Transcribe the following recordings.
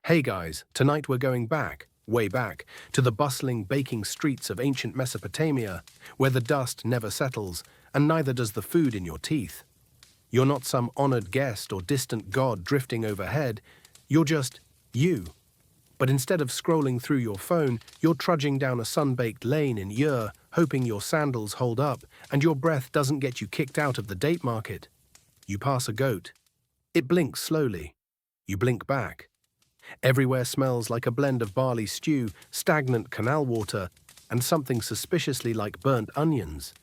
Hey guys, tonight we're going back, way back, to the bustling, baking streets of ancient Mesopotamia, where the dust never settles, and neither does the food in your teeth. You're not some honored guest or distant god drifting overhead, you're just you. But instead of scrolling through your phone, you're trudging down a sun-baked lane in Ur, hoping your sandals hold up and your breath doesn't get you kicked out of the date market. You pass a goat. It blinks slowly. You blink back. Everywhere smells like a blend of barley stew, stagnant canal water, and something suspiciously like burnt onions.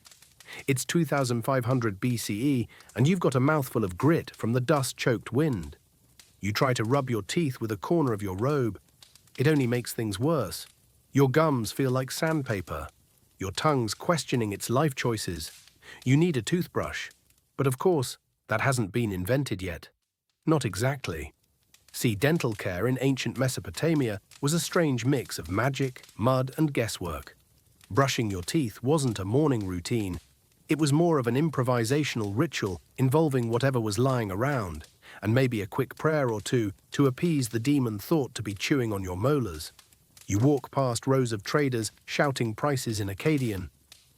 It's 2500 BCE, and you've got a mouthful of grit from the dust-choked wind. You try to rub your teeth with a corner of your robe. It only makes things worse. Your gums feel like sandpaper. Your tongue's questioning its life choices. You need a toothbrush. But of course, that hasn't been invented yet. Not exactly. See, dental care in ancient Mesopotamia was a strange mix of magic, mud, and guesswork. Brushing your teeth wasn't a morning routine. It was more of an improvisational ritual involving whatever was lying around, and maybe a quick prayer or two to appease the demon thought to be chewing on your molars. You walk past rows of traders shouting prices in Akkadian.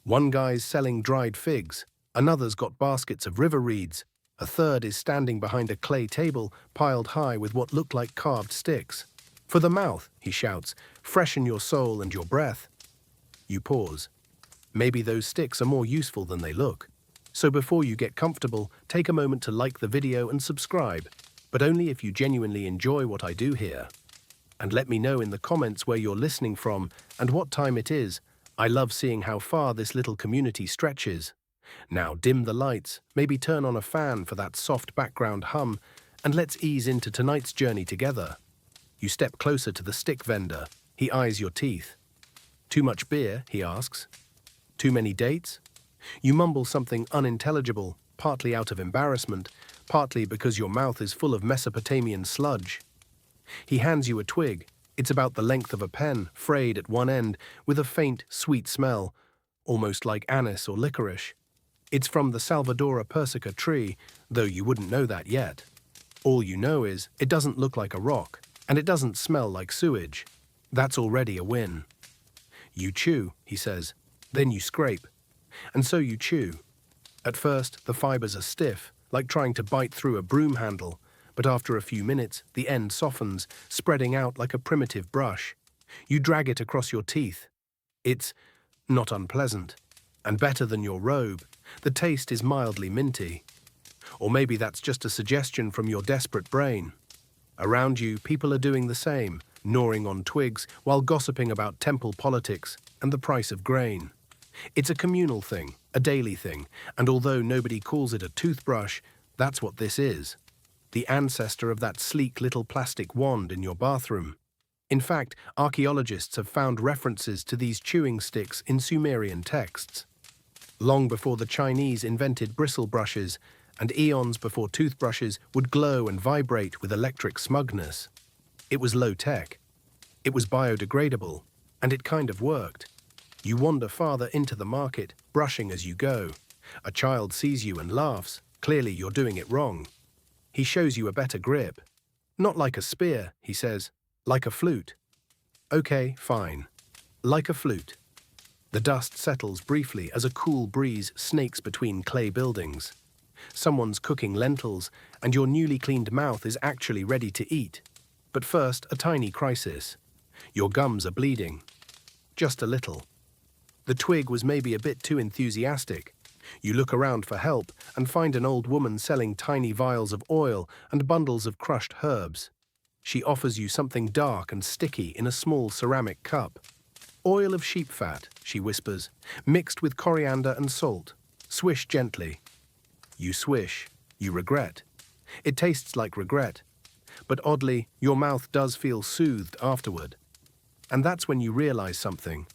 One guy's selling dried figs, another's got baskets of river reeds, a third is standing behind a clay table piled high with what look like carved sticks. For the mouth, he shouts, freshen your soul and your breath. You pause. Maybe those sticks are more useful than they look. So before you get comfortable, take a moment to like the video and subscribe, but only if you genuinely enjoy what I do here. And let me know in the comments where you're listening from and what time it is. I love seeing how far this little community stretches. Now dim the lights, maybe turn on a fan for that soft background hum, and let's ease into tonight's journey together. You step closer to the stick vendor. He eyes your teeth. Too much beer, he asks. Too many dates? You mumble something unintelligible, partly out of embarrassment, partly because your mouth is full of Mesopotamian sludge. He hands you a twig. It's about the length of a pen, frayed at one end, with a faint, sweet smell, almost like anise or licorice. It's from the Salvadora persica tree, though you wouldn't know that yet. All you know is it doesn't look like a rock, and it doesn't smell like sewage. That's already a win. You chew, he says, then you scrape. And so you chew. At first, the fibers are stiff, like trying to bite through a broom handle, but after a few minutes, the end softens, spreading out like a primitive brush. You drag it across your teeth. It's not unpleasant, and better than your robe. The taste is mildly minty. Or maybe that's just a suggestion from your desperate brain. Around you, people are doing the same, gnawing on twigs while gossiping about temple politics and the price of grain. It's a communal thing, a daily thing, and although nobody calls it a toothbrush, that's what this is. The ancestor of that sleek little plastic wand in your bathroom. In fact, archaeologists have found references to these chewing sticks in Sumerian texts. Long before the Chinese invented bristle brushes, and eons before toothbrushes would glow and vibrate with electric smugness. It was low-tech. It was biodegradable, and it kind of worked. You wander farther into the market, brushing as you go. A child sees you and laughs. Clearly you're doing it wrong. He shows you a better grip. Not like a spear, he says, like a flute. Okay, fine. Like a flute. The dust settles briefly as a cool breeze snakes between clay buildings. Someone's cooking lentils, and your newly cleaned mouth is actually ready to eat. But first, a tiny crisis. Your gums are bleeding. Just a little. The twig was maybe a bit too enthusiastic. You look around for help and find an old woman selling tiny vials of oil and bundles of crushed herbs. She offers you something dark and sticky in a small ceramic cup. Oil of sheep fat, she whispers, mixed with coriander and salt. Swish gently. You swish. You regret. It tastes like regret. But oddly, your mouth does feel soothed afterward. And that's when you realize something.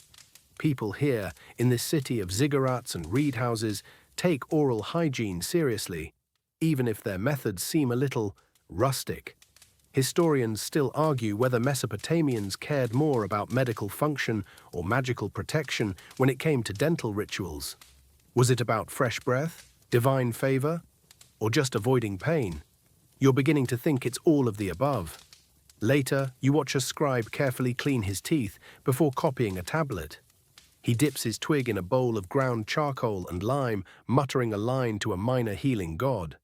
People here, in this city of ziggurats and reed houses, take oral hygiene seriously, even if their methods seem a little rustic. Historians still argue whether Mesopotamians cared more about medical function or magical protection when it came to dental rituals. Was it about fresh breath, divine favor, or just avoiding pain? You're beginning to think it's all of the above. Later, you watch a scribe carefully clean his teeth before copying a tablet. He dips his twig in a bowl of ground charcoal and lime, muttering a line to a minor healing god.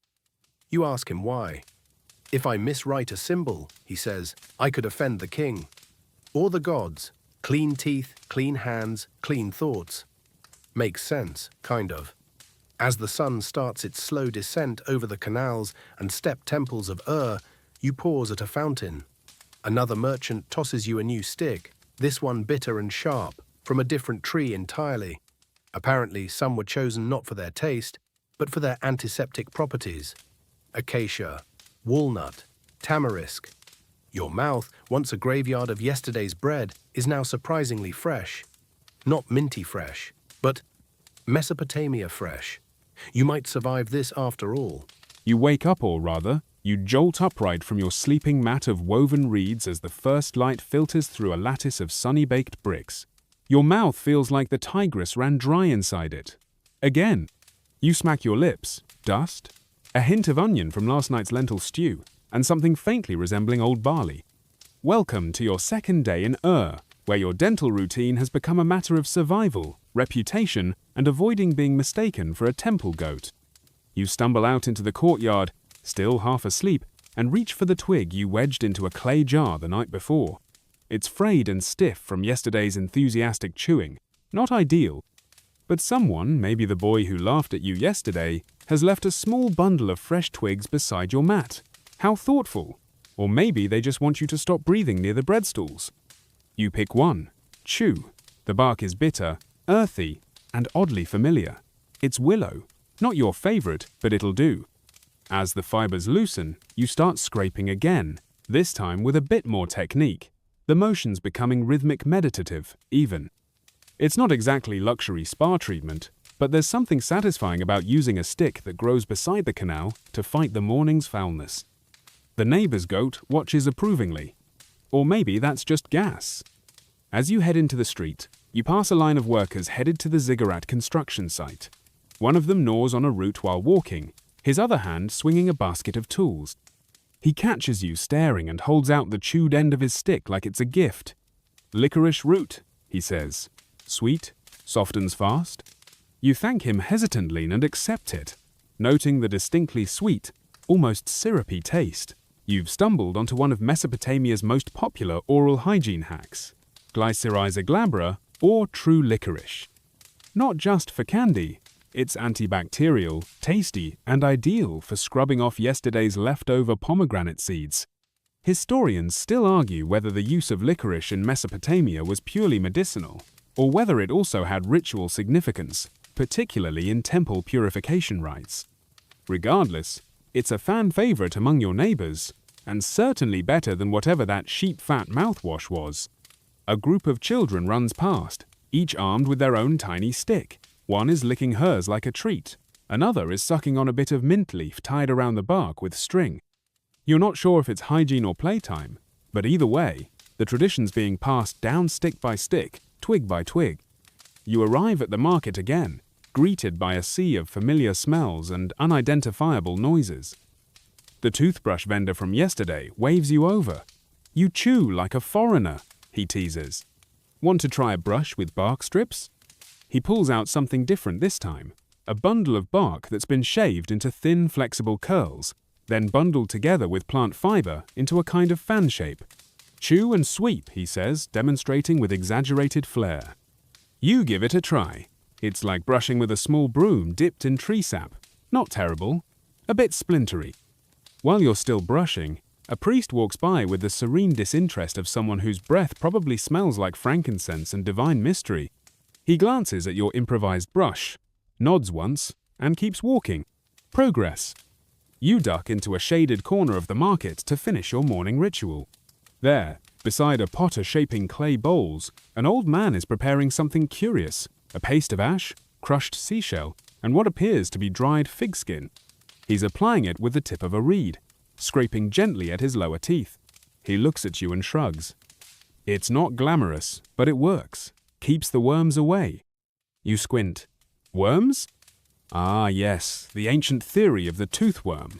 You ask him why. "If I miswrite a symbol," he says, "I could offend the king." Or the gods. Clean teeth, clean hands, clean thoughts. Makes sense, kind of. As the sun starts its slow descent over the canals and step temples of you pause at a fountain. Another merchant tosses you a new stick, this one bitter and sharp, from a different tree entirely. Apparently, some were chosen not for their taste, but for their antiseptic properties. Acacia, walnut, tamarisk. Your mouth, once a graveyard of yesterday's bread, is now surprisingly fresh. Not minty fresh, but Mesopotamia fresh. You might survive this after all. You wake up, or rather, you jolt upright from your sleeping mat of woven reeds as the first light filters through a lattice of sunny-baked bricks. Your mouth feels like the Tigris ran dry inside it. Again, you smack your lips. Dust? A hint of onion from last night's lentil stew, and something faintly resembling old barley. Welcome to your second day in where your dental routine has become a matter of survival, reputation, and avoiding being mistaken for a temple goat. You stumble out into the courtyard, still half asleep, and reach for the twig you wedged into a clay jar the night before. It's frayed and stiff from yesterday's enthusiastic chewing. Not ideal. But someone, maybe the boy who laughed at you yesterday, has left a small bundle of fresh twigs beside your mat. How thoughtful. Or maybe they just want you to stop breathing near the bread stools. You pick one. Chew. The bark is bitter, earthy, and oddly familiar. It's willow. Not your favorite, but it'll do. As the fibers loosen, you start scraping again, this time with a bit more technique, the motions becoming rhythmic meditative, even. It's not exactly luxury spa treatment, but there's something satisfying about using a stick that grows beside the canal to fight the morning's foulness. The neighbor's goat watches approvingly. Or maybe that's just gas. As you head into the street, you pass a line of workers headed to the ziggurat construction site. One of them gnaws on a root while walking, his other hand swinging a basket of tools. He catches you staring and holds out the chewed end of his stick like it's a gift. "Licorice root," he says. "Sweet, softens fast." You thank him hesitantly and accept it, noting the distinctly sweet, almost syrupy taste. You've stumbled onto one of Mesopotamia's most popular oral hygiene hacks, Glycyrrhiza glabra, or true licorice. Not just for candy, it's antibacterial, tasty, and ideal for scrubbing off yesterday's leftover pomegranate seeds. Historians still argue whether the use of licorice in Mesopotamia was purely medicinal, or whether it also had ritual significance, particularly in temple purification rites. Regardless, it's a fan favorite among your neighbors, and certainly better than whatever that sheep fat mouthwash was. A group of children runs past, each armed with their own tiny stick. One is licking hers like a treat. Another is sucking on a bit of mint leaf tied around the bark with string. You're not sure if it's hygiene or playtime, but either way, the tradition's being passed down stick by stick, twig by twig. You arrive at the market again, greeted by a sea of familiar smells and unidentifiable noises. The toothbrush vendor from yesterday waves you over. "You chew like a foreigner," he teases. "Want to try a brush with bark strips?" He pulls out something different this time, a bundle of bark that's been shaved into thin, flexible curls, then bundled together with plant fiber into a kind of fan shape. "Chew and sweep," he says, demonstrating with exaggerated flair. You give it a try. It's like brushing with a small broom dipped in tree sap. Not terrible. A bit splintery. While you're still brushing, a priest walks by with the serene disinterest of someone whose breath probably smells like frankincense and divine mystery. He glances at your improvised brush, nods once, and keeps walking. Progress. You duck into a shaded corner of the market to finish your morning ritual. There, beside a potter shaping clay bowls, an old man is preparing something curious, a paste of ash, crushed seashell, and what appears to be dried fig skin. He's applying it with the tip of a reed, scraping gently at his lower teeth. He looks at you and shrugs. It's not glamorous, but it works. Keeps the worms away. You squint. Worms? Ah, yes, the ancient theory of the toothworm.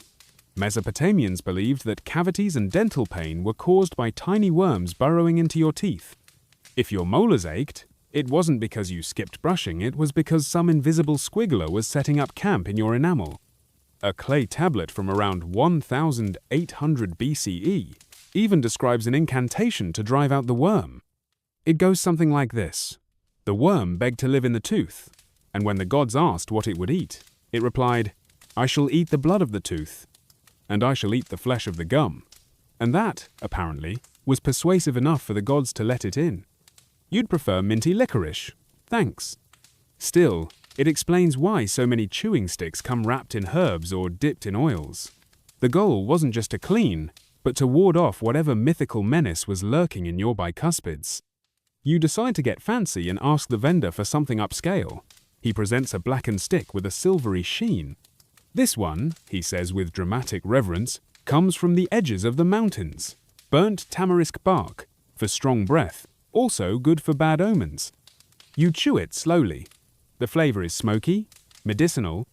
Mesopotamians believed that cavities and dental pain were caused by tiny worms burrowing into your teeth. If your molars ached, it wasn't because you skipped brushing, it was because some invisible squiggler was setting up camp in your enamel. A clay tablet from around 1800 BCE even describes an incantation to drive out the worm. It goes something like this. The worm begged to live in the tooth, and when the gods asked what it would eat, it replied, "I shall eat the blood of the tooth, and I shall eat the flesh of the gum." And that, apparently, was persuasive enough for the gods to let it in. You'd prefer minty licorice. Thanks. Still, it explains why so many chewing sticks come wrapped in herbs or dipped in oils. The goal wasn't just to clean, but to ward off whatever mythical menace was lurking in your bicuspids. You decide to get fancy and ask the vendor for something upscale. He presents a blackened stick with a silvery sheen. "This one," he says with dramatic reverence, "comes from the edges of the mountains. Burnt tamarisk bark, for strong breath, also good for bad omens." You chew it slowly. The flavor is smoky, medicinal,